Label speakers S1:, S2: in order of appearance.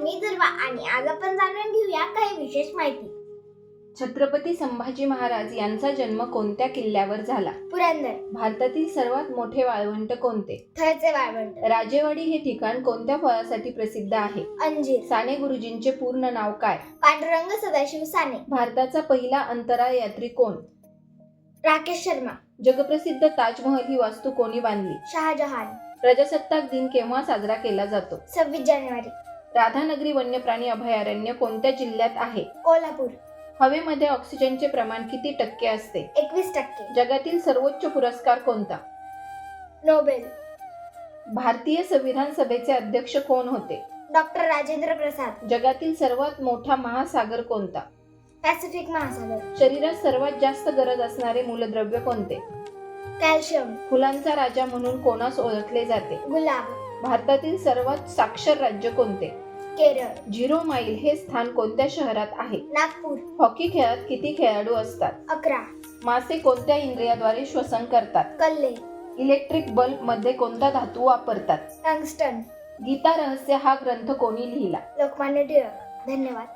S1: मी दुर्वा आणि आज आपण जाणून घेऊया काही विशेष माहिती.
S2: छत्रपती संभाजी महाराज यांचा जन्म कोणत्या किल्ल्यावर झाला?
S1: पुरंदर.
S2: भारतातील सर्वात मोठे वाळवंट कोणते?
S1: थरचे वाळवंट.
S2: राजेवाडी हे ठिकाण कोणत्या फळासाठी प्रसिद्ध आहे?
S1: अंजीर.
S2: साने गुरुजींचे पूर्ण नाव काय?
S1: पांडुरंग सदाशिव साने.
S2: भारताचा पहिला अंतराळ यात्री कोण?
S1: राकेश शर्मा.
S2: जगप्रसिद्ध ताजमहल ही वास्तू कोणी बांधली?
S1: शहाजहान.
S2: प्रजासत्ताक दिन केव्हा साजरा केला जातो?
S1: 26 जानेवारी.
S2: राधानगरी वन्यप्राणी अभयारण्य कोणत्या जिल्ह्यात आहे?
S1: कोल्हापूर.
S2: हवेमध्ये ऑक्सिजनचे प्रमाण किती टक्के असते?
S1: 21%.
S2: जगातील सर्वोच्च पुरस्कार कोणता?
S1: नोबेल.
S2: भारतीय संविधान सभेचे अध्यक्ष कोण होते?
S1: डॉक्टर राजेंद्र प्रसाद.
S2: जगातील सर्वात मोठा महासागर कोणता?
S1: पॅसिफिक महासागर.
S2: शरीरात सर्वात जास्त गरज असणारे मूलद्रव्य कोणते?
S1: कॅल्शियम.
S2: फुलांचा राजा म्हणून कोणास ओळखले जाते?
S1: गुलाब.
S2: भारतातील सर्वात साक्षर राज्य कोणते?
S1: केरळ.
S2: 0 माईल हे स्थान कोणत्या शहरात आहे?
S1: नागपूर.
S2: हॉकी खेळात किती खेळाडू असतात?
S1: 11.
S2: मासे कोणत्या इंद्रियाद्वारे श्वसन करतात?
S1: कल्ले.
S2: इलेक्ट्रिक बल्ब मध्ये कोणता धातू वापरतात?
S1: टंगस्टन.
S2: गीता रहस्य हा ग्रंथ कोणी लिहिला?
S1: लोकमान्य टिळक. धन्यवाद.